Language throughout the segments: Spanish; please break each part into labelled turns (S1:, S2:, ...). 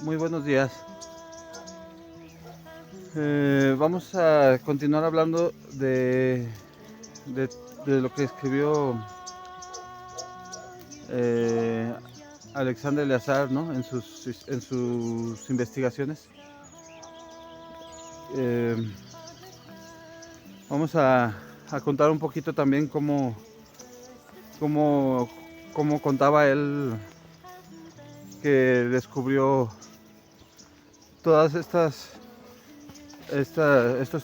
S1: Muy buenos días. Vamos a continuar hablando de, de lo que escribió eh, Alexander Eleazar, ¿no? en sus investigaciones. Eh, Vamos a contar un poquito también cómo, cómo contaba él que descubrió todas estos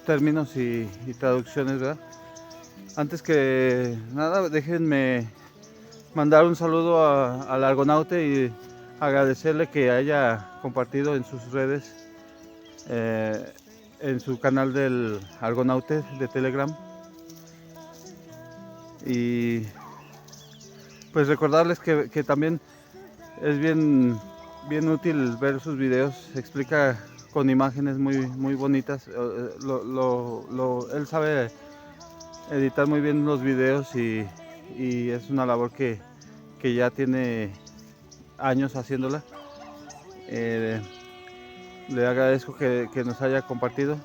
S1: términos y traducciones, ¿verdad? Antes que nada, déjenme mandar un saludo al Argonaute y agradecerle que haya compartido en sus redes, eh, en su canal del Argonaute de Telegram. Y pues recordarles que también es bien útil ver sus videos. Explica con imágenes muy bonitas. Él sabe editar muy bien los videos y es una labor que ya tiene años haciéndola. Le agradezco que nos haya compartido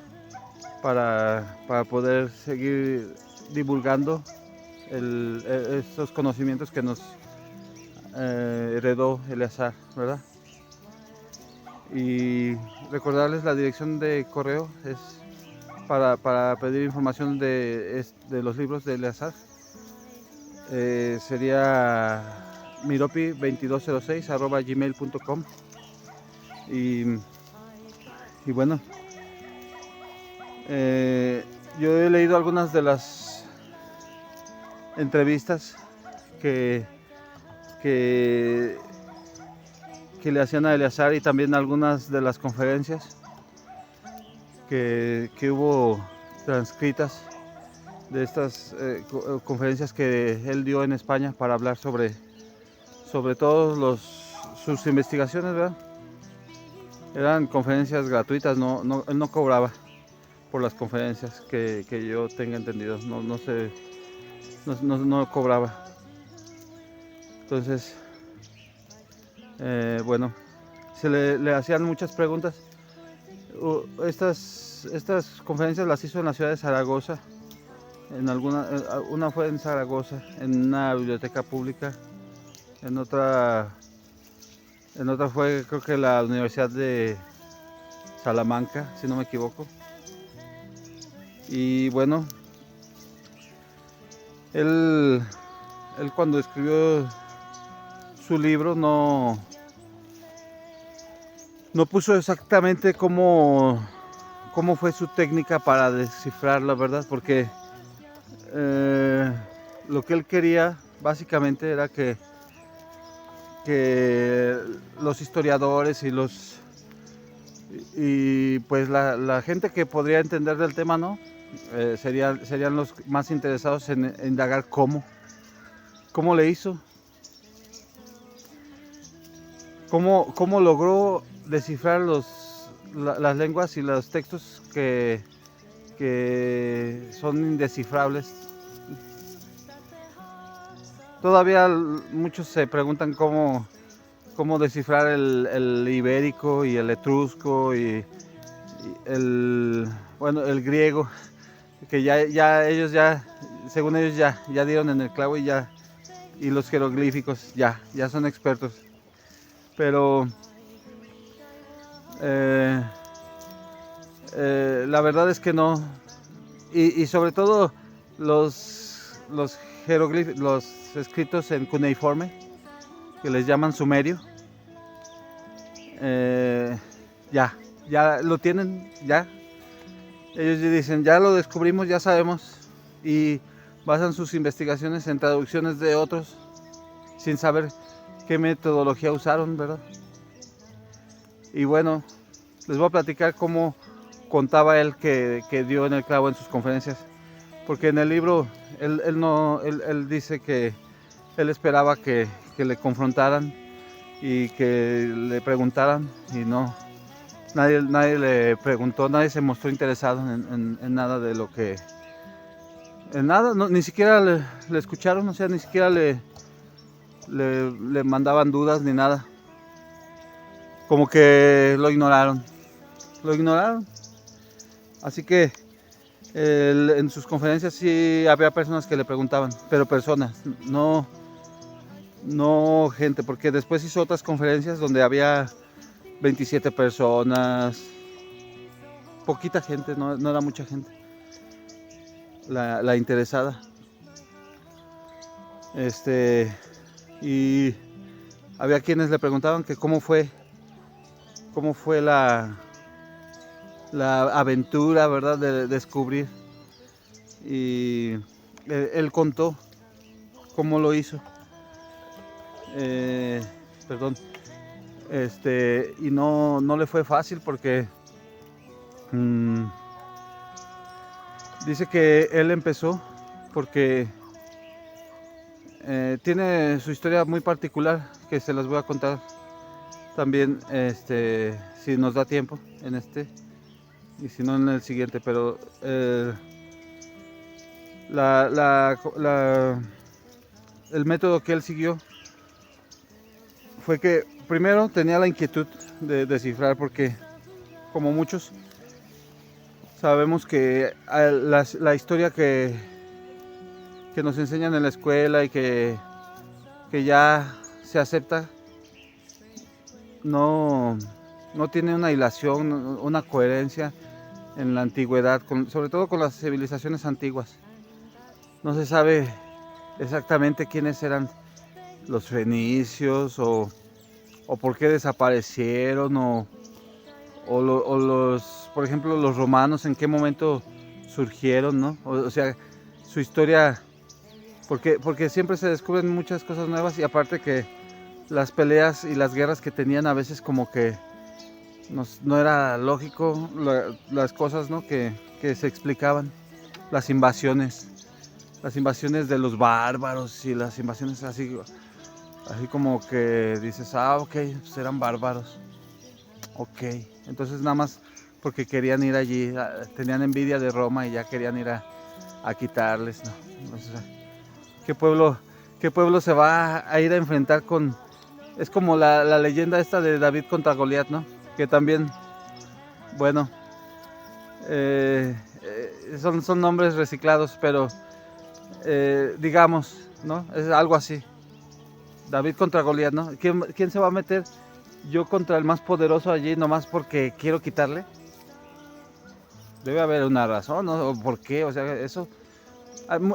S1: para poder seguir divulgando estos conocimientos que nos heredó Eleazar, ¿verdad? Y recordarles la dirección de correo es para pedir información de los libros de Eleazar. Sería miropi2206@gmail.com. Y bueno, yo he leído algunas de las entrevistas que, que, que le hacían a Eleazar y también algunas de las conferencias que hubo transcritas de estas conferencias que él dio en España para hablar sobre todos sus investigaciones, ¿verdad? Eran conferencias gratuitas, él no cobraba por las conferencias que yo tenga entendido, no cobraba. Entonces, bueno, se le hacían muchas preguntas. Estas conferencias las hizo en la ciudad de Zaragoza. Una fue en Zaragoza, en una biblioteca pública. En otra fue, creo que la Universidad de Salamanca, si no me equivoco. Y bueno, él cuando escribió su libro no puso exactamente cómo fue su técnica para descifrar la verdad, porque lo que él quería básicamente era que los historiadores y pues la gente que podría entender del tema, ¿no? Serían los más interesados en indagar cómo le hizo, cómo logró descifrar las lenguas y los textos que son indescifrables. Todavía muchos se preguntan cómo descifrar el ibérico y el etrusco y el griego, que ellos según ellos ya dieron en el clavo y los jeroglíficos ya son expertos. Pero la verdad es que no. Y sobre todo los jeroglíficos, los escritos en cuneiforme, que les llaman sumerio, ya lo tienen, ya. Ellos dicen, ya lo descubrimos, ya sabemos, y basan sus investigaciones en traducciones de otros, sin saber qué metodología usaron, ¿verdad? Y bueno, les voy a platicar cómo contaba él que dio en el clavo en sus conferencias, porque en el libro él dice que él esperaba que le confrontaran y que le preguntaran, y nadie le preguntó, nadie se mostró interesado en nada de lo que, en nada, ni siquiera le escucharon, o sea, ni siquiera le mandaban dudas ni nada. como que lo ignoraron. Así que en sus conferencias sí había personas que le preguntaban, pero personas, no gente, porque después hizo otras conferencias donde había 27 personas, poquita gente, no era mucha gente la interesada. Y había quienes le preguntaban que cómo fue la aventura, ¿verdad? De descubrir. Y él contó cómo lo hizo. Perdón. Y no le fue fácil porque dice que él empezó porque tiene su historia muy particular que se las voy a contar también, si nos da tiempo en y si no en el siguiente, pero el método que él siguió fue que primero tenía la inquietud de descifrar, porque como muchos sabemos que la historia que nos enseñan en la escuela y que ya se acepta no tiene una hilación, una coherencia en la antigüedad, sobre todo con las civilizaciones antiguas. No se sabe exactamente quiénes eran los fenicios o por qué desaparecieron o los, por ejemplo, los romanos, en qué momento surgieron, ¿no? O sea, su historia, porque siempre se descubren muchas cosas nuevas, y aparte que las peleas y las guerras que tenían a veces como que no era lógico las cosas, ¿no? que se explicaban, las invasiones de los bárbaros y las invasiones así como que dices, ok, pues eran bárbaros, ok, entonces nada más porque querían ir allí, tenían envidia de Roma y ya querían ir a quitarles, ¿no? Entonces, ¿qué pueblo se va a ir a enfrentar con? Es como la leyenda esta de David contra Goliat, ¿no? Que también, bueno, son nombres reciclados, pero digamos, ¿no? Es algo así. David contra Goliat, ¿no? ¿Quién se va a meter? Yo contra el más poderoso allí nomás porque quiero quitarle. Debe haber una razón, ¿no? ¿O por qué? O sea, eso,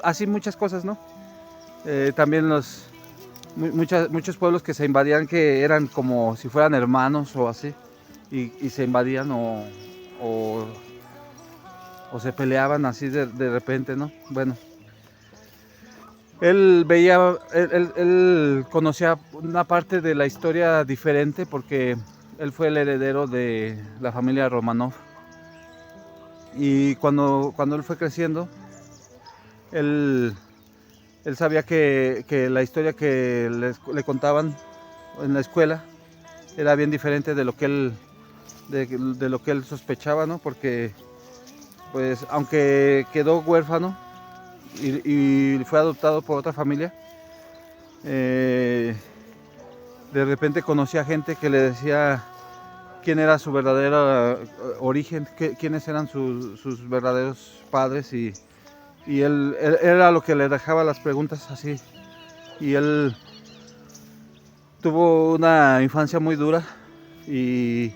S1: así muchas cosas, ¿no? También muchos pueblos que se invadían, que eran como si fueran hermanos o así, y se invadían o se peleaban así de repente, ¿no? Bueno, él conocía una parte de la historia diferente porque él fue el heredero de la familia Romanov, y cuando él fue creciendo, él sabía que la historia que le contaban en la escuela era bien diferente de lo que él sospechaba, ¿no? Porque pues aunque quedó huérfano y fue adoptado por otra familia, de repente conocía gente que le decía quién era su verdadero origen, quiénes eran sus verdaderos padres, y él era lo que le dejaba las preguntas así. Y él tuvo una infancia muy dura y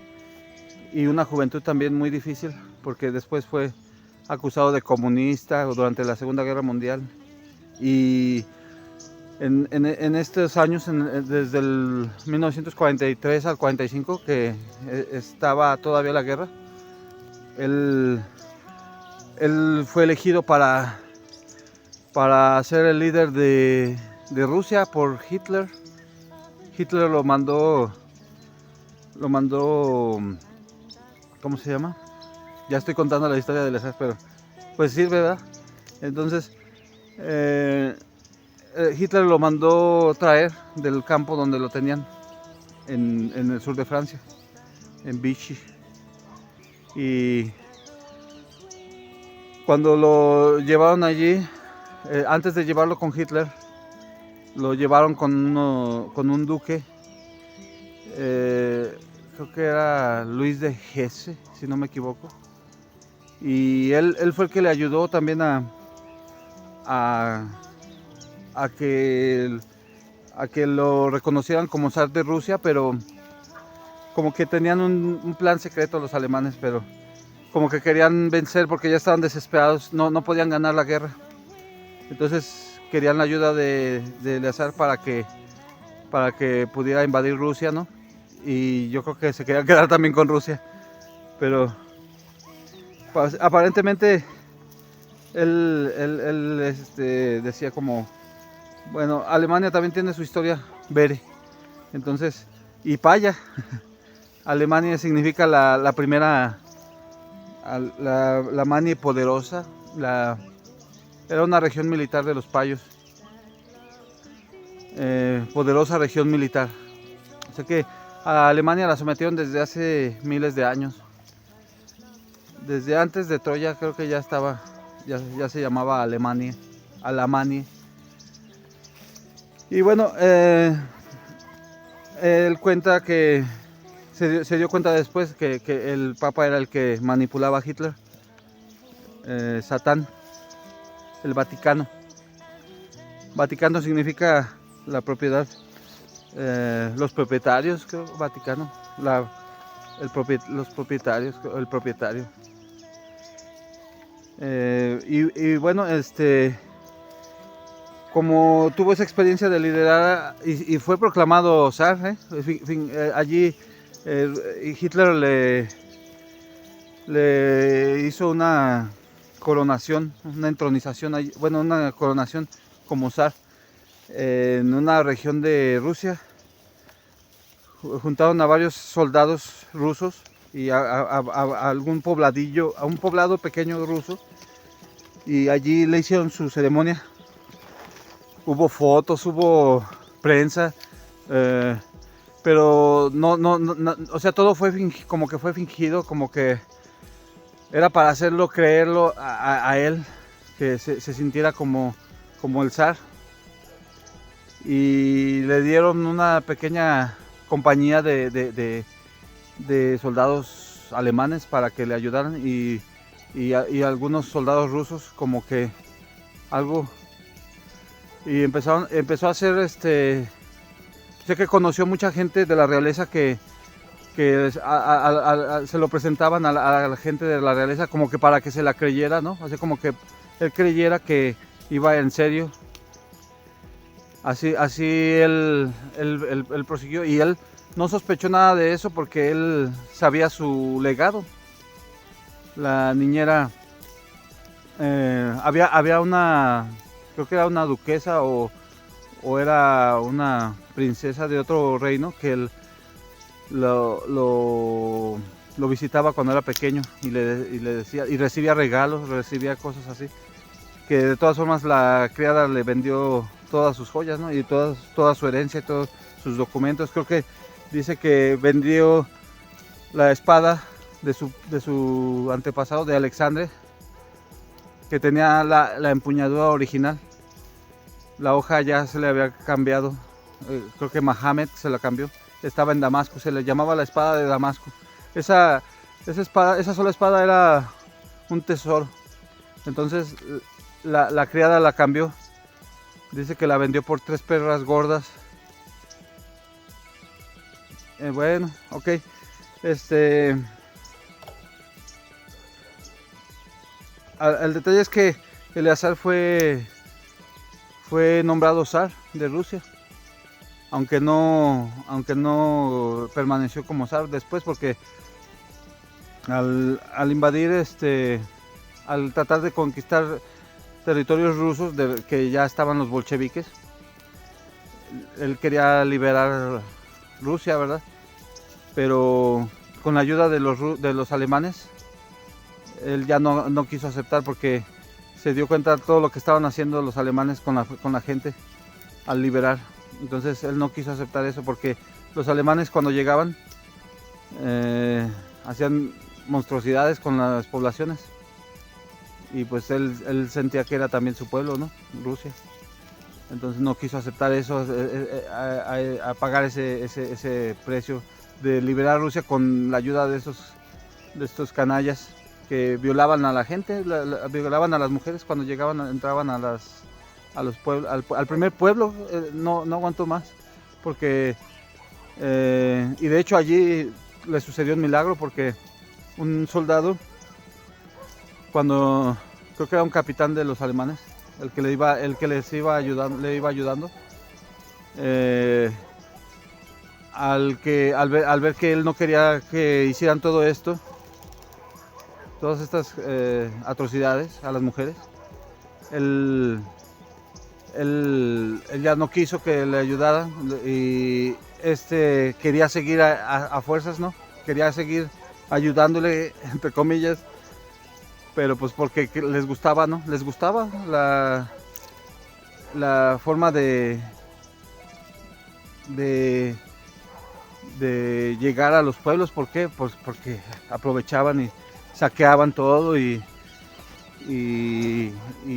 S1: una juventud también muy difícil, porque después fue acusado de comunista durante la Segunda Guerra Mundial, y en estos años, desde el 1943 al 45, que estaba todavía la guerra, él fue elegido para ser el líder de Rusia por Hitler. Hitler lo mandó, ¿cómo se llama? Ya estoy contando la historia del ejército, pero pues sí, ¿verdad? Entonces, Hitler lo mandó traer del campo donde lo tenían en el sur de Francia, en Vichy. Y cuando lo llevaron allí, antes de llevarlo con Hitler, lo llevaron con un duque. creo que era Luis de Hesse, si no me equivoco. Y él fue el que le ayudó también a que lo reconocieran como zar de Rusia, pero como que tenían un plan secreto los alemanes, pero como que querían vencer porque ya estaban desesperados, no podían ganar la guerra. Entonces querían la ayuda de Eleazar para que pudiera invadir Rusia, ¿no? Y yo creo que se querían quedar también con Rusia, pero pues, aparentemente él decía como, bueno, Alemania también tiene su historia, Bere, entonces, y Paya. Alemania significa la primera, la manie poderosa, era una región militar de los payos, poderosa región militar. O sea que a Alemania la sometieron desde hace miles de años. Desde antes de Troya creo que ya estaba, ya se llamaba Alemania. Y bueno, él cuenta que se dio cuenta después que el Papa era el que manipulaba a Hitler. Satán, el Vaticano. Vaticano significa la propiedad, los propietarios, creo, Vaticano, los propietarios, el propietario. Y bueno, como tuvo esa experiencia de liderar y fue proclamado zar, allí Hitler le hizo una coronación, una entronización, bueno, una coronación como zar en una región de Rusia. Juntaron a varios soldados rusos y a algún pobladillo, a un poblado pequeño ruso, y allí le hicieron su ceremonia. Hubo fotos, hubo prensa, pero no, o sea, todo fue como que fue fingido, como que era para hacerlo creerlo a él, que se sintiera como el zar. Y le dieron una pequeña compañía de soldados alemanes para que le ayudaran, y algunos soldados rusos como que algo, y empezó a hacer sé que conoció mucha gente de la realeza que se lo presentaban a la gente de la realeza como que para que se la creyera, ¿no? Así como que él creyera que iba en serio. Así él prosiguió, y él no sospechó nada de eso porque él sabía su legado. La niñera, había una, creo que era una duquesa o era una princesa de otro reino que él lo visitaba cuando era pequeño y le decía, y recibía regalos, recibía cosas así, que de todas formas la criada le vendió todas sus joyas, ¿no? Y toda su herencia y todos sus documentos. Creo que dice que vendió la espada de su antepasado, de Alexandre, que tenía la empuñadura original. La hoja ya se le había cambiado, creo que Mahomet se la cambió. Estaba en Damasco, se le llamaba la espada de Damasco. Esa sola espada era un tesoro. Entonces la criada la cambió. Dice que la vendió por 3 perras gordas. Bueno, ok. El detalle es que Eleazar fue nombrado zar de Rusia, aunque no permaneció como zar después, porque al invadir, al tratar de conquistar territorios rusos que ya estaban los bolcheviques, él quería liberar Rusia, ¿verdad? Pero con la ayuda de los alemanes, él ya no quiso aceptar, porque se dio cuenta de todo lo que estaban haciendo los alemanes con la gente al liberar. Entonces él no quiso aceptar eso, porque los alemanes cuando llegaban hacían monstruosidades con las poblaciones, y pues él sentía que era también su pueblo, ¿no? Rusia. Entonces no quiso aceptar eso, a pagar ese precio de liberar Rusia con la ayuda de estos canallas que violaban a la gente, violaban a las mujeres cuando llegaban, entraban a los pueblos, al primer pueblo. No aguantó más, porque y de hecho allí le sucedió un milagro, porque un soldado, cuando creo que era un capitán de los alemanes, el que les iba ayudando, le iba ayudando, al ver que él no quería que hicieran todo esto, todas estas atrocidades a las mujeres, él ya no quiso que le ayudaran, y quería seguir a fuerzas, ¿no? Quería seguir ayudándole, entre comillas, pero pues porque les gustaba, ¿no? Les gustaba la forma de llegar a los pueblos. ¿Por qué? Pues porque aprovechaban y saqueaban todo y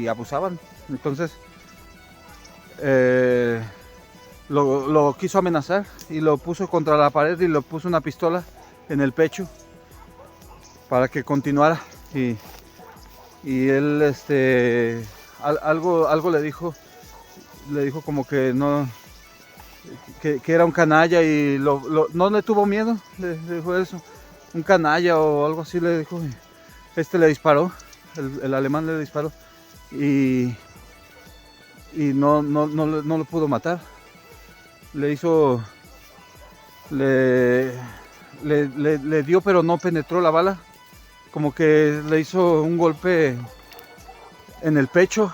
S1: abusaban. Entonces lo quiso amenazar y lo puso contra la pared y le puso una pistola en el pecho para que continuara. Y él algo le dijo como que no, que era un canalla, y no le tuvo miedo, le dijo eso, un canalla o algo así le dijo. Le disparó, el alemán le disparó, y no lo pudo matar. Le dio, pero no penetró la bala, como que le hizo un golpe en el pecho,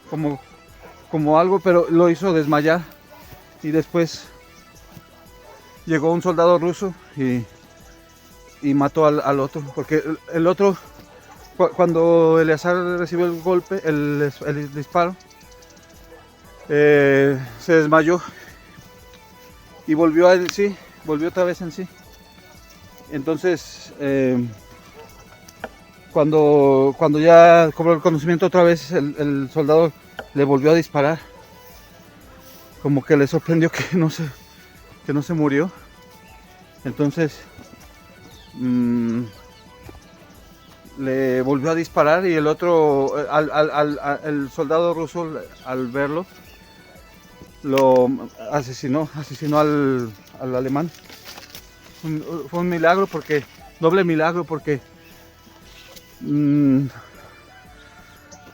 S1: como algo, pero lo hizo desmayar. Y después llegó un soldado ruso y mató al otro, porque el otro, cuando Eleazar recibió el golpe, el disparo, se desmayó y volvió otra vez en sí. Entonces cuando ya cobró el conocimiento otra vez, el soldado le volvió a disparar, como que le sorprendió que no se murió. Entonces le volvió a disparar, y el otro, el soldado ruso, al verlo, lo asesinó al alemán. Fue un milagro, doble milagro, porque de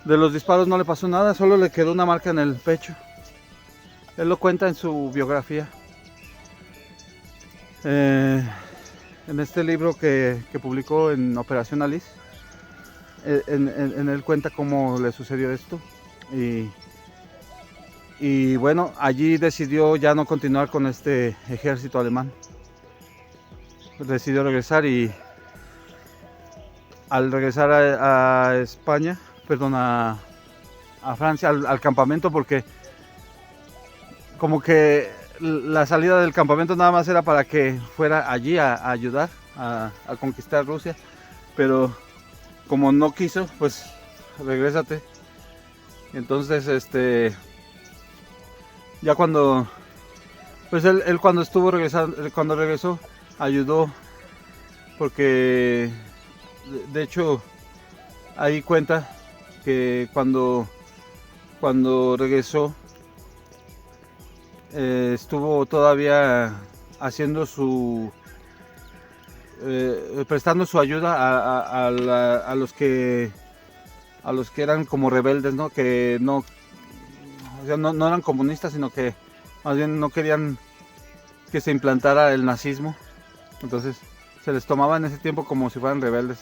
S1: los disparos no le pasó nada, solo le quedó una marca en el pecho. Él lo cuenta en su biografía, en este libro que publicó en Operación Alice. En él cuenta cómo le sucedió esto, y bueno, allí decidió ya no continuar con este ejército alemán. Decidió regresar, y al regresar a España, perdón, a Francia, al campamento, porque como que la salida del campamento nada más era para que fuera allí a ayudar a conquistar Rusia, pero como no quiso, pues regrésate. Entonces ya cuando pues él cuando estuvo regresando, cuando regresó, ayudó, porque de hecho ahí cuenta que cuando regresó, estuvo todavía haciendo prestando su ayuda a los que eran como rebeldes, ¿no? Que no, o sea, no eran comunistas, sino que más bien no querían que se implantara el nazismo. Entonces se les tomaba en ese tiempo como si fueran rebeldes.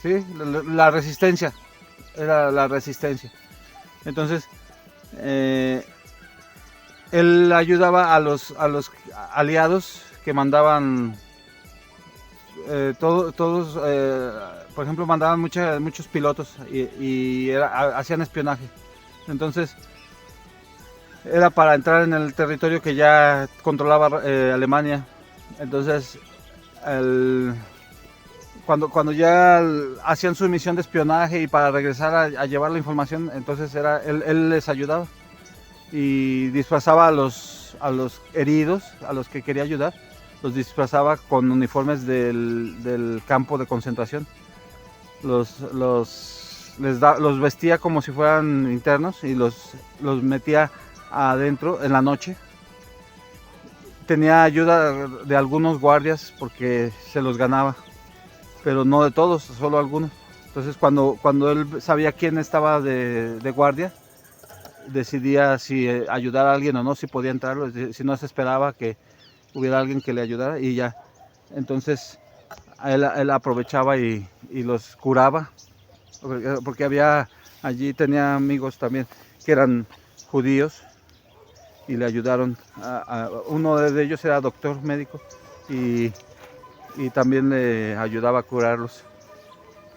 S1: Sí, la resistencia, era la resistencia. Entonces él ayudaba a los aliados que mandaban, todos, por ejemplo, mandaban muchos pilotos y hacían espionaje. Entonces era para entrar en el territorio que ya controlaba Alemania. Entonces cuando ya hacían su misión de espionaje y para regresar a llevar la información, entonces él les ayudaba. y disfrazaba a los heridos, a los que quería ayudar, los disfrazaba con uniformes del campo de concentración. Los vestía como si fueran internos y los metía adentro en la noche. Tenía ayuda de algunos guardias porque se los ganaba, pero no de todos, solo algunos. Entonces cuando él sabía quién estaba de guardia, decidía si ayudar a alguien o no, si podía entrar, si no se esperaba que hubiera alguien que le ayudara y ya. Entonces él aprovechaba y los curaba, porque allí tenía amigos también que eran judíos y le ayudaron. Uno de ellos era doctor médico y también le ayudaba a curarlos.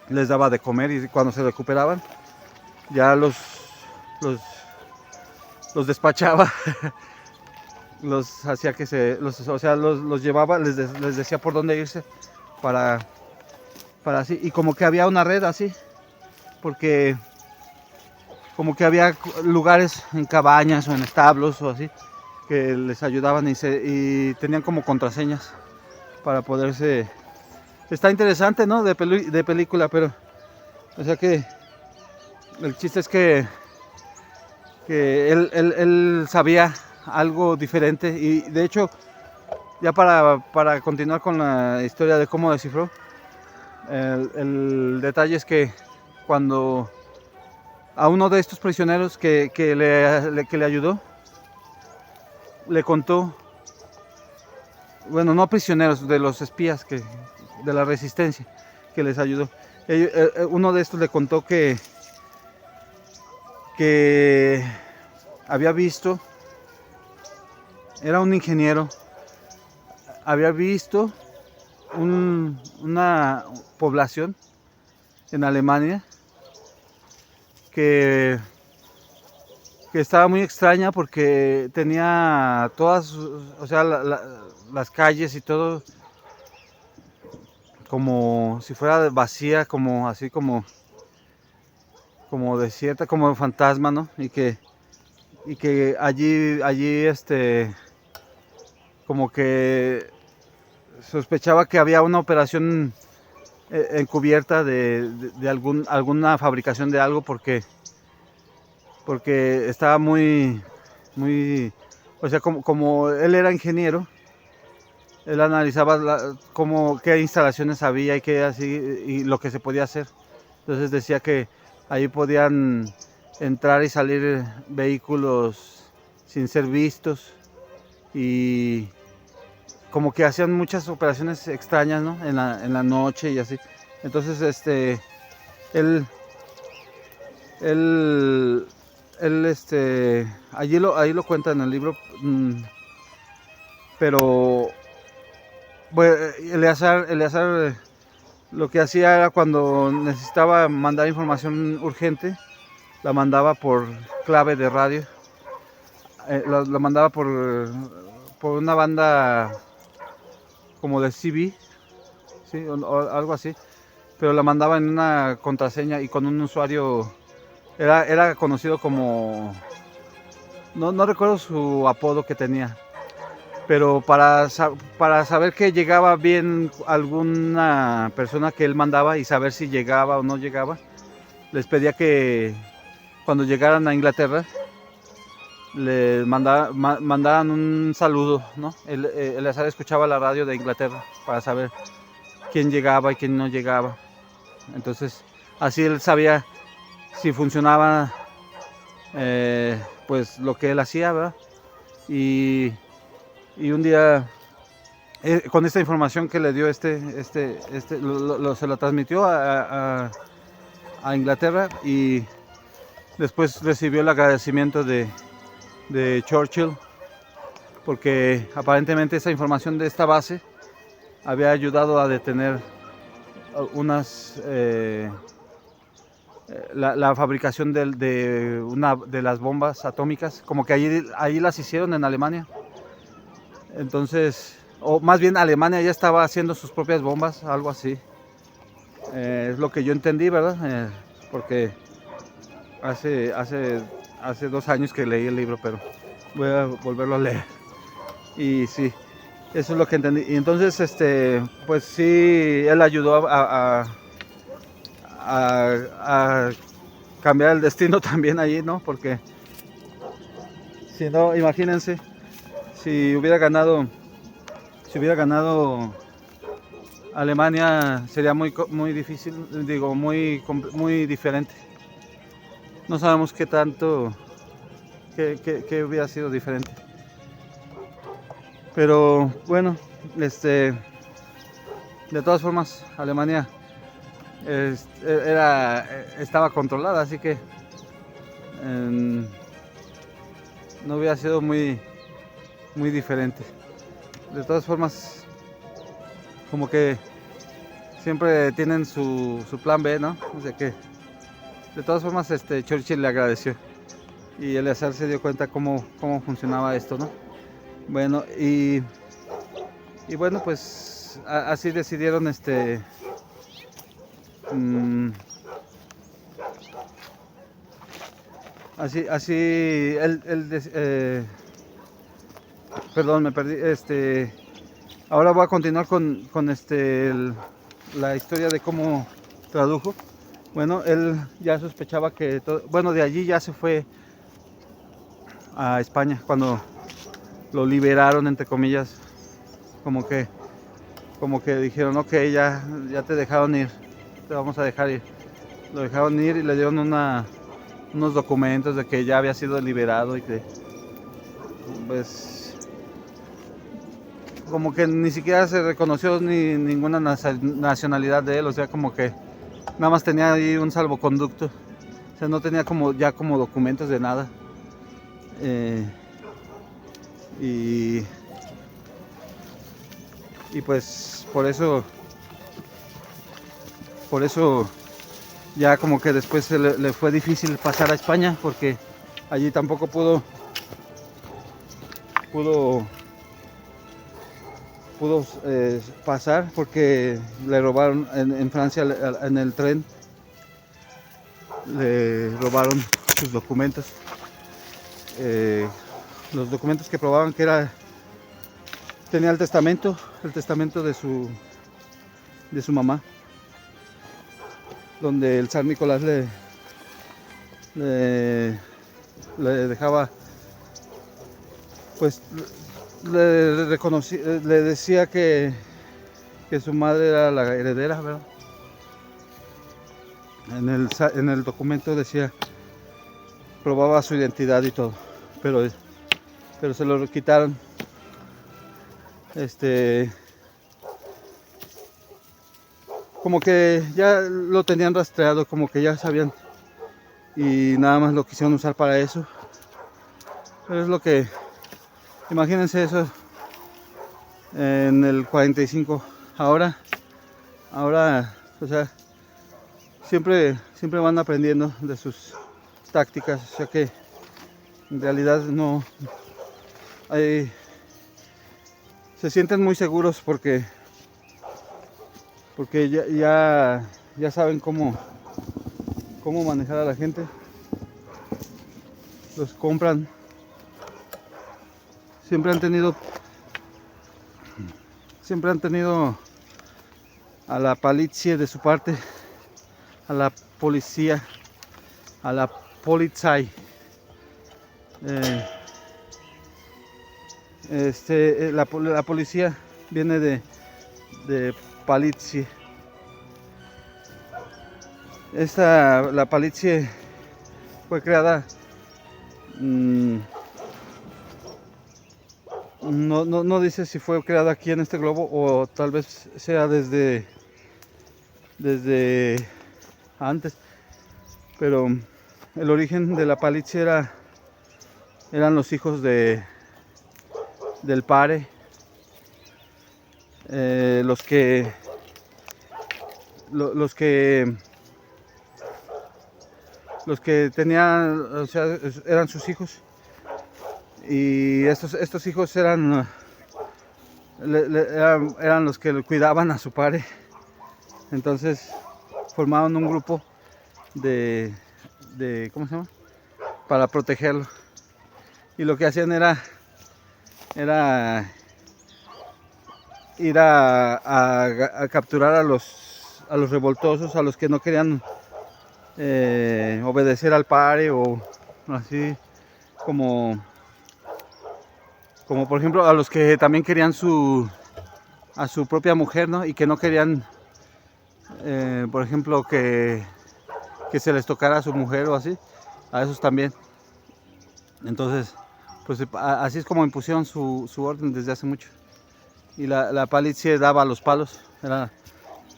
S1: Les daba de comer y cuando se recuperaban ya los despachaba. Los hacía los llevaba, les decía por dónde irse para así, y como que había una red así, porque como que había lugares en cabañas o en establos o así que les ayudaban y tenían como contraseñas para poderse. Está interesante, ¿no? De película, pero o sea que el chiste es que él sabía algo diferente y de hecho ya para continuar con la historia de cómo descifró, el detalle es que cuando a uno de estos prisioneros que le ayudó, le contó, bueno, no prisioneros, de los espías de la resistencia que les ayudó, uno de estos le contó que había visto, era un ingeniero, había visto una población en Alemania que estaba muy extraña porque tenía todas, o sea, las calles y todo como si fuera vacía, como así como desierta, como fantasma, ¿no? Y que allí como que sospechaba que había una operación encubierta de alguna fabricación de algo porque estaba muy, o sea, como él era ingeniero, él analizaba qué instalaciones había y qué así, y lo que se podía hacer. Entonces decía que ahí podían entrar y salir vehículos sin ser vistos y como que hacían muchas operaciones extrañas, ¿no? En la noche y así. Entonces él allí lo cuenta en el libro, pero bueno, Eleazar lo que hacía era cuando necesitaba mandar información urgente, la mandaba por clave de radio, la mandaba por una banda como de CB, ¿sí? o algo así, pero la mandaba en una contraseña y con un usuario, era conocido como, no recuerdo su apodo que tenía, pero para saber que llegaba bien alguna persona que él mandaba y saber si llegaba o no llegaba, les pedía que cuando llegaran a Inglaterra le mandaran un saludo, ¿no? Eleazar escuchaba la radio de Inglaterra para saber quién llegaba y quién no llegaba. Entonces así él sabía si funcionaba pues lo que él hacía, ¿verdad? Y un día con esta información que le dio se la transmitió a Inglaterra y después recibió el agradecimiento de Churchill porque aparentemente esa información de esta base había ayudado a detener la fabricación de las bombas atómicas, como que allí las hicieron en Alemania. Entonces, o más bien Alemania ya estaba haciendo sus propias bombas, algo así. Es lo que yo entendí, ¿verdad? Porque hace hace 2 años que leí el libro, pero voy a volverlo a leer. Y sí, eso es lo que entendí. Y entonces, pues sí, él ayudó a cambiar el destino también allí, ¿no? Porque si no, imagínense, si hubiera ganado Alemania, sería muy difícil, digo, muy diferente. No sabemos qué tanto, qué hubiera sido diferente. Pero bueno, de todas formas, Alemania estaba controlada, así que no hubiera sido muy diferente. De todas formas, como que siempre tienen su plan B, ¿no? O sea que, de todas formas, Churchill le agradeció y Eleazar se dio cuenta cómo funcionaba esto, ¿no? Bueno, y bueno, pues así decidieron, así, perdón, me perdí, ahora voy a continuar con la historia de cómo tradujo. Bueno, él ya sospechaba que bueno, de allí ya se fue a España cuando lo liberaron, entre comillas, como que dijeron, ok, ya te dejaron ir, te vamos a dejar ir. Lo dejaron ir y le dieron unos documentos de que ya había sido liberado y que, pues, como que ni siquiera se reconoció ninguna nacionalidad de él, o sea, como que nada más tenía ahí un salvoconducto, o sea, no tenía como documentos de nada. Y pues por eso ya como que después le fue difícil pasar a España, porque allí tampoco pudo pasar, porque le robaron en Francia, en el tren le robaron sus documentos, los documentos que probaban que tenía el testamento de su mamá, donde el zar Nicolás le dejaba, pues le decía que su madre era la heredera, ¿verdad? En el documento decía, probaba su identidad y todo, pero se lo quitaron. Como que ya lo tenían rastreado, como que ya sabían, y nada más lo quisieron usar para eso. Pero es lo que, imagínense eso en el 45. Ahora, o sea, siempre van aprendiendo de sus tácticas, o sea que en realidad no se sienten muy seguros porque ya saben cómo manejar a la gente. Los compran. Siempre han tenido a la Polizei de su parte, a la policía, a la Polizei. La policía viene de Polizei. La Polizei fue creada, no dice si fue creada aquí en este globo o tal vez sea desde antes, pero el origen de la Polizei eran los hijos del padre, los que tenían, o sea, eran sus hijos, y estos hijos eran los que cuidaban a su padre. Entonces formaron un grupo de ¿cómo se llama? para protegerlo. Y lo que hacían era ir a capturar a los revoltosos, a los que no querían obedecer al padre, o así como por ejemplo a los que también querían a su propia mujer, ¿no? Y que no querían, por ejemplo, que se les tocara a su mujer o así, a esos también. Entonces, pues así es como impusieron su orden desde hace mucho. Y la palicie daba los palos.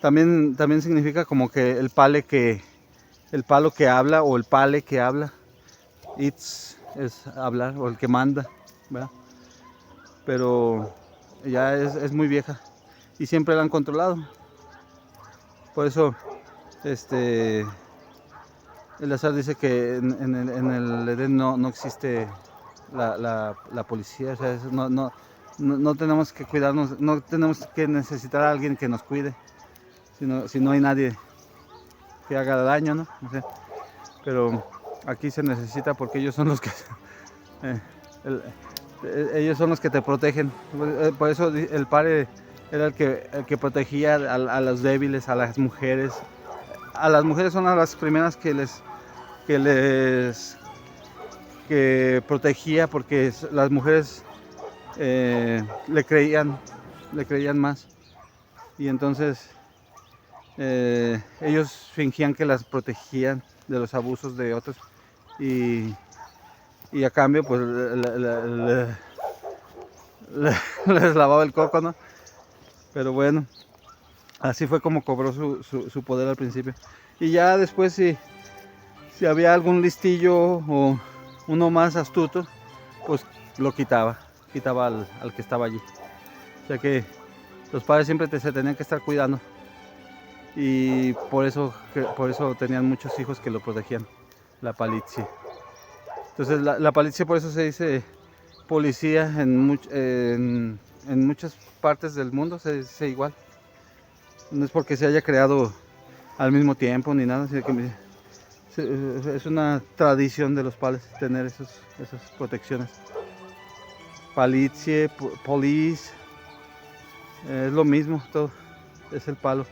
S1: También significa como que el palo que habla, o el pale que habla. It's es hablar, o el que manda, ¿verdad? Pero ya es muy vieja y siempre la han controlado. Por eso Eleazar dice que en el Edén no existe la policía. O sea, no tenemos que cuidarnos, no tenemos que necesitar a alguien que nos cuide, si no hay nadie que haga daño, ¿no? No sé. Pero aquí se necesita, porque ellos son los que ellos son los que te protegen. Por eso el padre era el que protegía a los débiles, a las mujeres. A las mujeres son las primeras que protegía, porque las mujeres le creían más, y entonces ellos fingían que las protegían de los abusos de otros, y a cambio pues les lavaba el coco, ¿no? Pero bueno, así fue como cobró su poder al principio. Y ya después, si había algún listillo o uno más astuto, pues lo quitaba al que estaba allí. O sea que los padres siempre se tenían que estar cuidando, y por eso tenían muchos hijos que lo protegían, la palicie. Entonces la palicie, por eso se dice policía en muchas partes del mundo, se dice igual. No es porque se haya creado al mismo tiempo ni nada, sino que es una tradición de los padres tener esas protecciones. Palicie, police, es lo mismo, todo es el palo,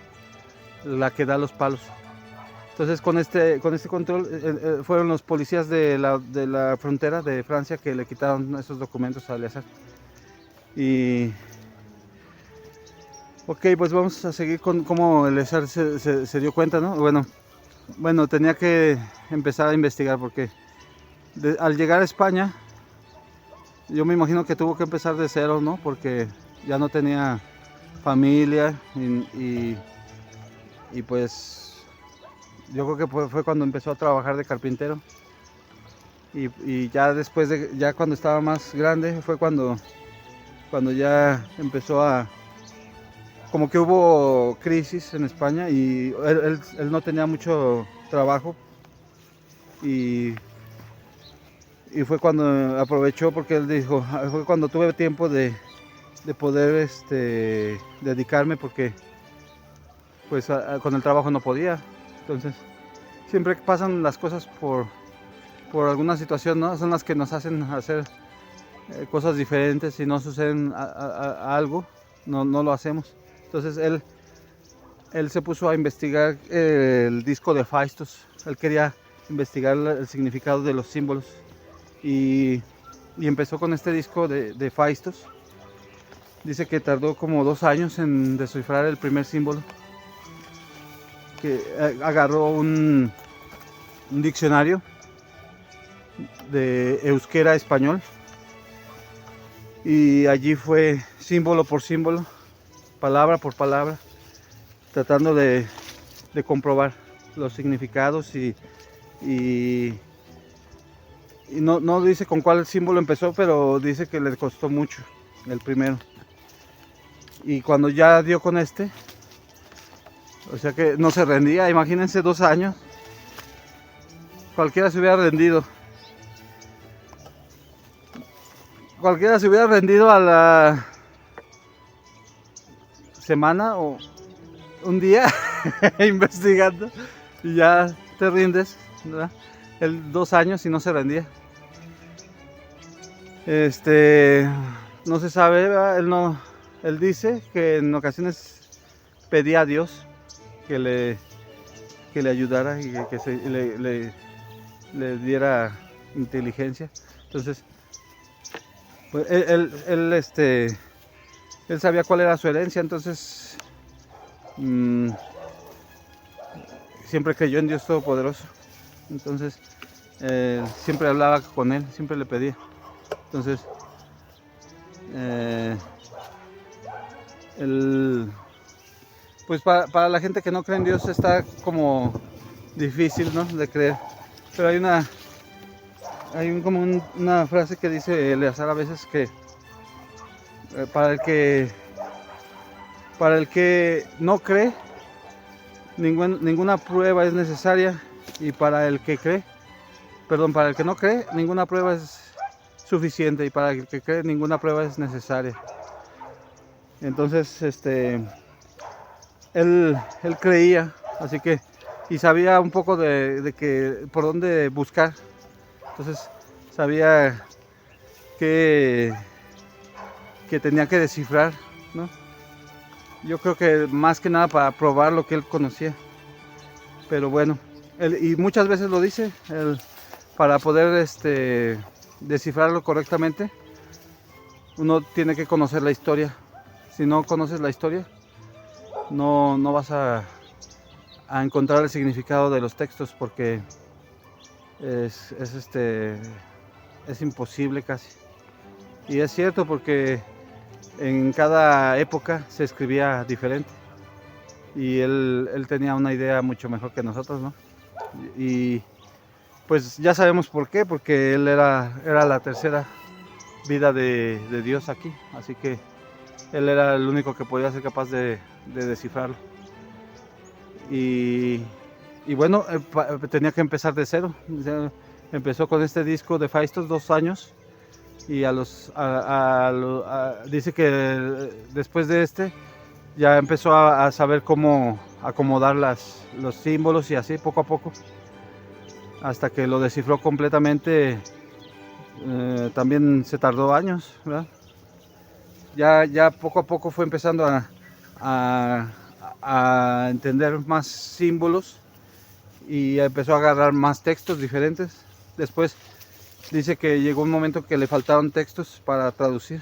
S1: la que da los palos. Entonces con este control fueron los policías de la frontera de Francia que le quitaron esos documentos a Eleazar. Y ok, pues vamos a seguir con cómo Eleazar se dio cuenta, ¿no? Bueno, tenía que empezar a investigar, porque al llegar a España, yo me imagino que tuvo que empezar de cero, ¿no? Porque ya no tenía familia, y pues yo creo que fue cuando empezó a trabajar de carpintero. Y ya después ya cuando estaba más grande, fue cuando ya empezó como que hubo crisis en España, y él no tenía mucho trabajo, y fue cuando aprovechó, porque él dijo, fue cuando tuve tiempo de poder dedicarme, porque pues con el trabajo no podía. Entonces siempre pasan las cosas por alguna situación, ¿no? Son las que nos hacen hacer cosas diferentes. Si no suceden algo, no lo hacemos. Entonces él se puso a investigar el disco de Faistos. Él quería investigar el significado de los símbolos, y empezó con este disco de Faistos. Dice que tardó como 2 años en descifrar el primer símbolo, que agarró un diccionario de euskera a español, y allí fue símbolo por símbolo, palabra por palabra, tratando de comprobar los significados, y no dice con cuál símbolo empezó, pero dice que le costó mucho el primero. Y cuando ya dio con o sea que no se rendía. Imagínense, 2 años. Cualquiera se hubiera rendido. Cualquiera se hubiera rendido a la semana o un día investigando, y ya te rindes, ¿verdad? Él 2 años y no se rendía. No se sabe, ¿verdad? Él dice que en ocasiones pedía a Dios que le ayudara y le diera inteligencia. Entonces, pues él sabía cuál era su herencia, entonces siempre creyó en Dios Todopoderoso. Entonces, siempre hablaba con él, siempre le pedía. Entonces, pues para la gente que no cree en Dios está como difícil, ¿no?, de creer. Pero hay una frase que dice Eleazar a veces que para el que no cree, ninguna prueba es necesaria, y para el que no cree, ninguna prueba es suficiente, y para el que cree, ninguna prueba es necesaria. Entonces, él creía, así que, y sabía un poco de que por dónde buscar. Entonces sabía que tenía que descifrar, ¿no? Yo creo que más que nada para probar lo que él conocía. Pero bueno, y muchas veces lo dice, para poder descifrarlo correctamente, uno tiene que conocer la historia. Si no conoces la historia, no vas a encontrar el significado de los textos, porque es imposible casi. Y es cierto, porque en cada época se escribía diferente, y él tenía una idea mucho mejor que nosotros, ¿no? Y pues ya sabemos por qué, porque él era la tercera vida de Dios aquí, así que él era el único que podía ser capaz de descifrarlo. Y bueno, tenía que empezar de cero. O sea, empezó con este disco de Faistos, 2 años, y dice que después de ya empezó a saber cómo acomodar los símbolos, y así poco a poco, hasta que lo descifró completamente. También se tardó años, ¿verdad? Ya poco a poco fue empezando a entender más símbolos, y empezó a agarrar más textos diferentes. Después dice que llegó un momento que le faltaron textos para traducir,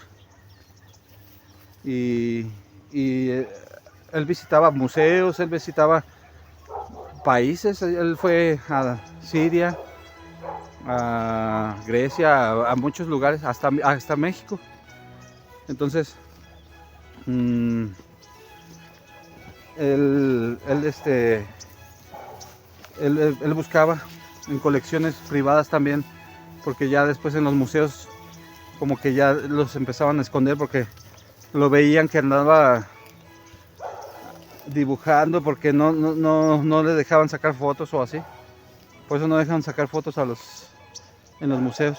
S1: y él visitaba museos, él visitaba países. Él fue a Siria, a Grecia, a muchos lugares, hasta México. Entonces, él buscaba en colecciones privadas también, porque ya después en los museos como que ya los empezaban a esconder, porque lo veían que andaba dibujando, porque no le dejaban sacar fotos o así. Por eso no dejan sacar fotos en los museos,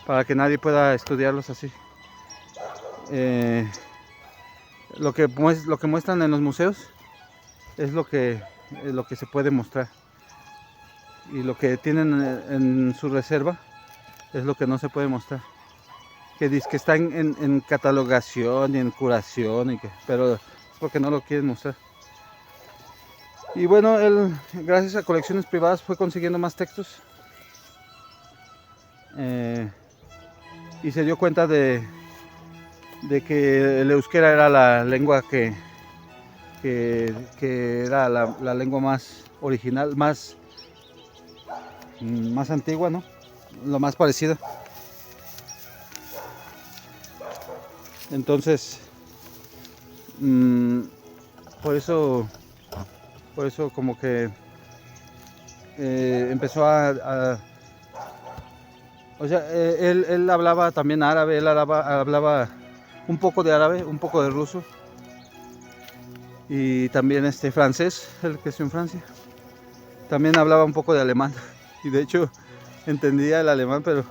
S1: para que nadie pueda estudiarlos así. Lo que muestran en los museos es lo que se puede mostrar, y lo que tienen en su reserva es lo que no se puede mostrar, que dice que está en catalogación y en curación, pero es porque no lo quieren mostrar. Y bueno, él, gracias a colecciones privadas, fue consiguiendo más textos, y se dio cuenta de que el euskera era la lengua que era la lengua más original, más antigua, ¿no? Lo más parecido. Entonces, por eso como que empezó o sea, él hablaba también árabe. Él hablaba un poco de árabe, un poco de ruso, y también francés. Él creció en Francia. También hablaba un poco de alemán, y de hecho entendía el alemán, pero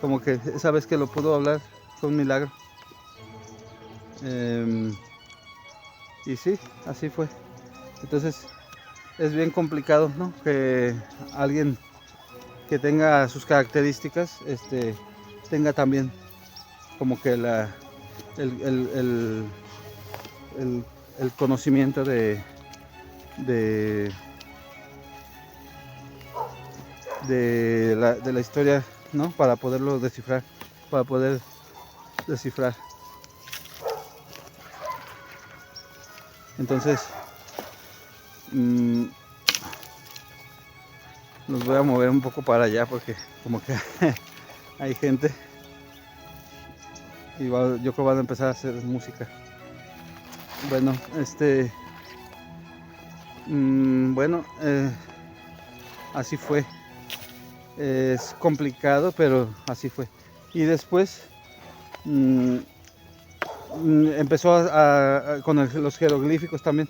S1: como que esa vez que lo pudo hablar fue un milagro. Y sí, así fue. Entonces es bien complicado, ¿no?, que alguien que tenga sus características, tenga también como que el, el conocimiento de la historia, ¿no? Para poderlo descifrar, para poder descifrar. Entonces, los voy a mover un poco para allá porque como que hay gente y yo creo que van a empezar a hacer música. Bueno, bueno, así fue. Es complicado, pero así fue. Y después empezó con los jeroglíficos también,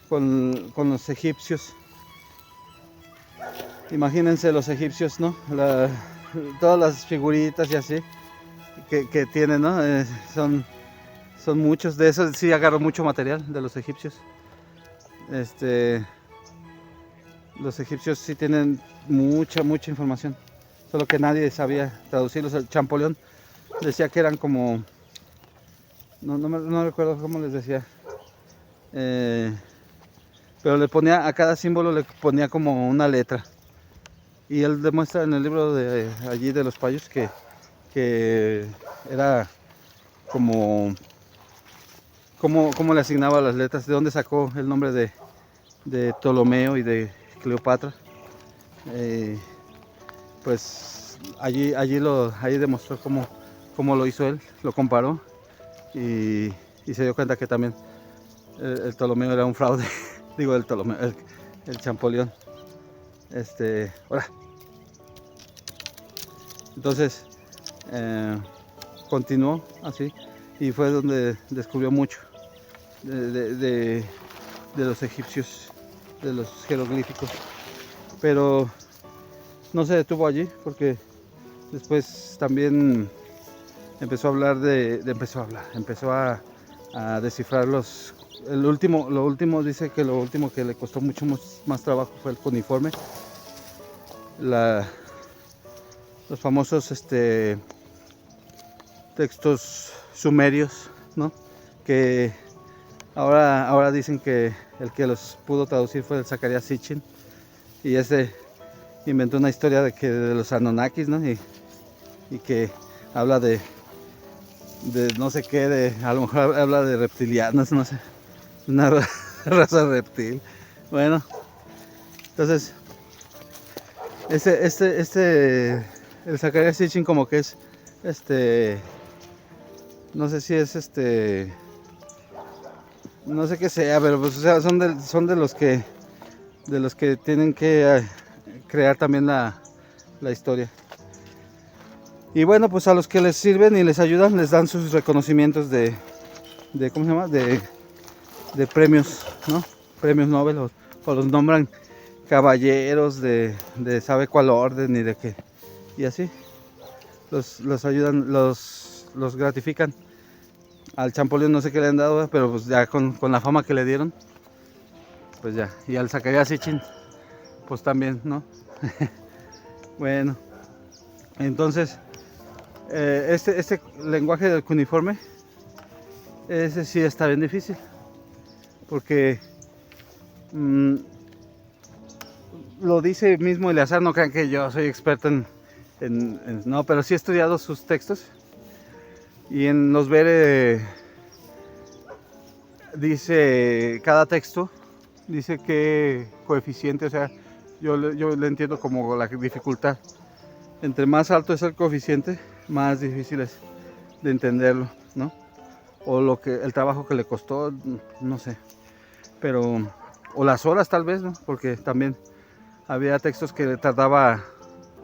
S1: con los egipcios. Imagínense los egipcios, ¿no? Todas las figuritas y así que tienen, ¿no? Son muchos. De esos sí agarro mucho material de los egipcios. Los egipcios sí tienen mucha información, solo que nadie sabía traducirlos. El Champollion decía que eran como, no recuerdo cómo les decía, pero le ponía a cada símbolo, le ponía como una letra, y él demuestra en el libro de allí de los Payos que era como cómo le asignaba las letras, de dónde sacó el nombre de Ptolomeo y de Cleopatra. Pues allí demostró cómo lo hizo él, lo comparó y se dio cuenta que también el Ptolomeo era un fraude. Digo, el Ptolomeo, el Champollion. Ahora. Entonces continuó así y fue donde descubrió mucho de los egipcios, de los jeroglíficos, pero no se detuvo allí porque después también empezó a hablar empezó a descifrar lo último dice que lo último que le costó mucho más trabajo fue el cuneiforme, los famosos textos sumerios, ¿no? Que ahora dicen que el que los pudo traducir fue el Zacarías Sitchin, y ese inventó una historia de los Anunnakis, ¿no? Y que habla de no sé qué, a lo mejor habla de reptilianos, no sé, una raza reptil. Bueno, entonces el Zacarías Sitchin como que es no sé si es no sé qué sea, pero pues, o sea, son de los que tienen que crear también la historia. Y bueno, pues a los que les sirven y les ayudan les dan sus reconocimientos de ¿cómo se llama? De premios, ¿no? Premios Nobel, o los nombran caballeros de sabe cuál orden y de qué. Y así los ayudan, los gratifican. Al Champollion no sé qué le han dado, pero pues ya con la fama que le dieron, pues ya. Y al Zacarías Sitchin, pues también, ¿no? Bueno, entonces este lenguaje del cuneiforme, ese sí está bien difícil, porque lo dice mismo Eleazar. No crean que yo soy experto no, pero sí he estudiado sus textos, y en los ver dice cada texto, dice qué coeficiente, o sea, yo le entiendo como la dificultad. Entre más alto es el coeficiente, más difícil es de entenderlo, ¿no? O el trabajo que le costó, no sé. Pero, o las horas tal vez, ¿no? Porque también había textos que tardaba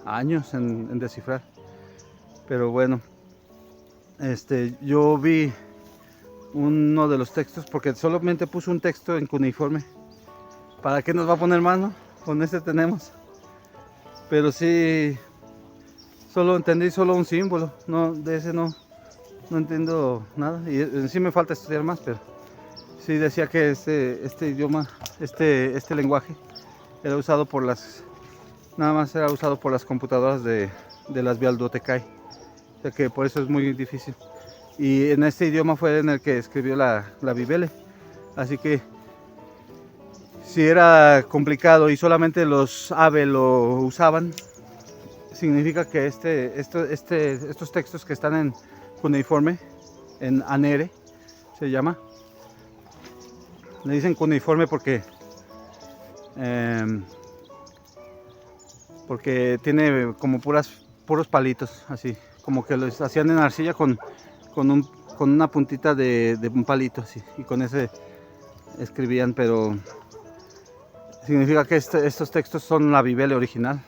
S1: años en descifrar. Pero bueno, yo vi uno de los textos, porque solamente puso un texto en cuneiforme. ¿Para qué nos va a poner más, no? Con este tenemos. Pero sí, solo entendí un símbolo, no, de ese no entiendo nada. Y sí me falta estudiar más, pero sí decía que este idioma, este lenguaje era usado por las nada más era usado por las computadoras de las bibliotecas, o sea que por eso es muy difícil. Y en este idioma fue en el que escribió la Bibele, así que si era complicado y solamente los Abe lo usaban, significa que estos textos que están en cuneiforme, en Anere se llama, le dicen cuneiforme porque tiene como puros palitos, así como que los hacían en arcilla con una puntita de un palito así, y con ese escribían, pero significa que estos textos son la Biblia original,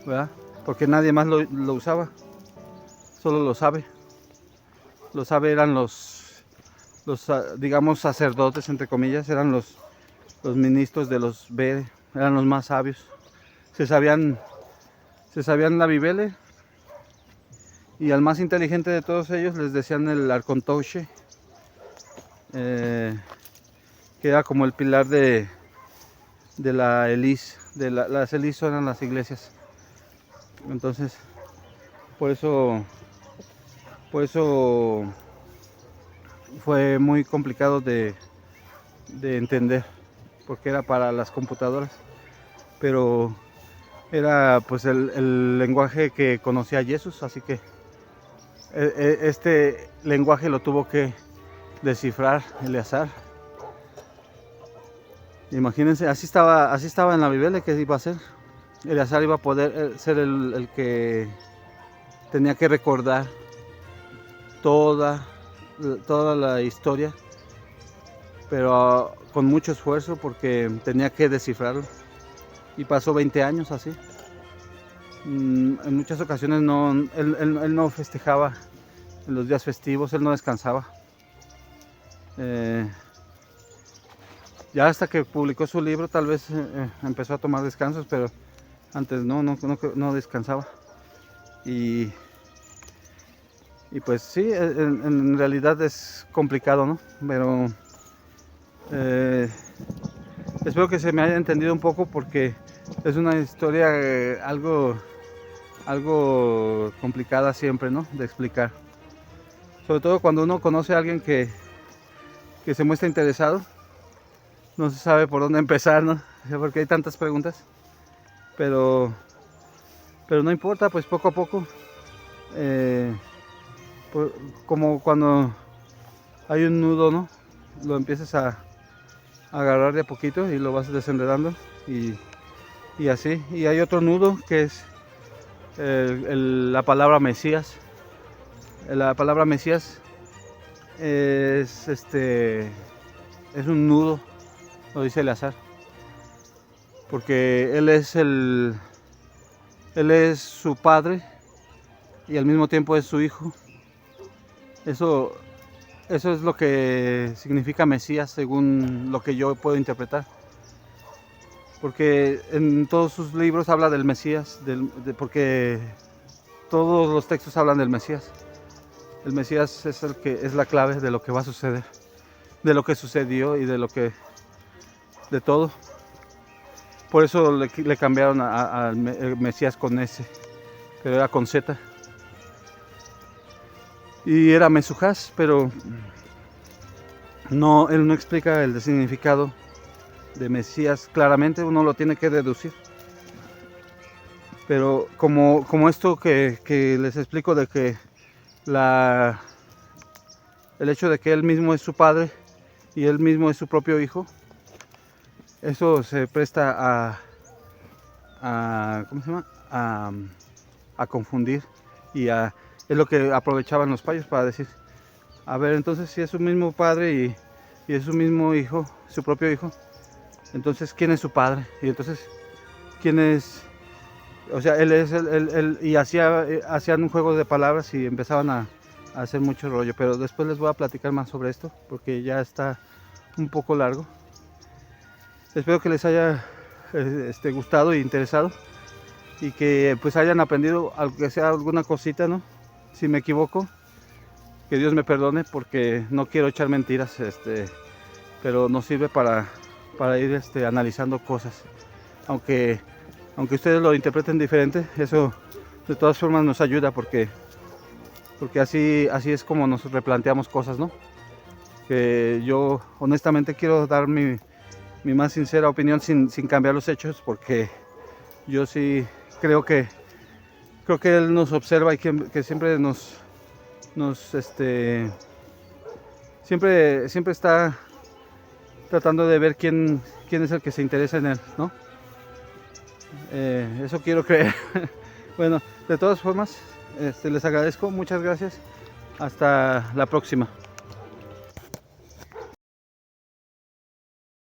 S1: ¿verdad? Porque nadie más lo usaba, solo lo sabe. Los sabe eran los digamos sacerdotes, entre comillas, eran los ministros de los Vede, eran los más sabios. Se sabían la Biblia, y al más inteligente de todos ellos les decían el Arcontoche, que era como el pilar de la Elis. Las Elis eran las iglesias. Entonces, por eso fue muy complicado de entender, porque era para las computadoras, pero era pues el lenguaje que conocía Jesús, así que este lenguaje lo tuvo que descifrar Eleazar. Imagínense, así estaba en la Biblia que iba a ser. Eleazar iba a poder ser el que tenía que recordar toda la historia, pero con mucho esfuerzo, porque tenía que descifrarlo. Y pasó 20 años así. En muchas ocasiones él no festejaba en los días festivos, él no descansaba. Ya hasta que publicó su libro tal vez empezó a tomar descansos, pero antes no descansaba. Y pues sí, en realidad es complicado, ¿no? Pero espero que se me haya entendido un poco, porque es una historia algo complicada siempre, ¿no? De explicar. Sobre todo cuando uno conoce a alguien que se muestra interesado, no se sabe por dónde empezar, ¿no? Porque hay tantas preguntas. Pero no importa, pues poco a poco. Como cuando hay un nudo, ¿no? Lo empiezas a agarrar de a poquito y lo vas desenredando, y así. Y hay otro nudo que es la palabra Mesías. La palabra Mesías es un nudo, lo dice Eleazar, porque él es su padre y al mismo tiempo es su hijo. Eso es lo que significa Mesías, según lo que yo puedo interpretar. Porque en todos sus libros habla del Mesías, porque todos los textos hablan del Mesías. El Mesías es la clave de lo que va a suceder, de lo que sucedió y de todo. Por eso le cambiaron al Mesías con S, pero era con Z. Y era Mesujas, pero él no explica el significado de Mesías claramente, uno lo tiene que deducir. Pero como esto que les explico, de que el hecho de que él mismo es su padre y él mismo es su propio hijo, eso se presta ¿cómo se llama? A confundir, y es lo que aprovechaban los payos para decir: a ver, entonces si es su mismo padre y es su mismo hijo, su propio hijo, entonces ¿quién es su padre? Y entonces ¿quién es? O sea, él es y hacían un juego de palabras y empezaban a hacer mucho rollo. Pero después les voy a platicar más sobre esto, porque ya está un poco largo. Espero que les haya gustado e interesado, y que pues hayan aprendido, aunque sea alguna cosita, ¿no? Si me equivoco, que Dios me perdone, porque no quiero echar mentiras, pero nos sirve para ir analizando cosas. Aunque aunque ustedes lo interpreten diferente, eso de todas formas nos ayuda porque así es como nos replanteamos cosas, ¿no? Que yo honestamente quiero dar mi más sincera opinión sin cambiar los hechos, porque yo sí creo que él nos observa y que siempre siempre está tratando de ver quién es el que se interesa en él, ¿no? Eso quiero creer. Bueno, de todas formas, les agradezco, muchas gracias. Hasta la próxima.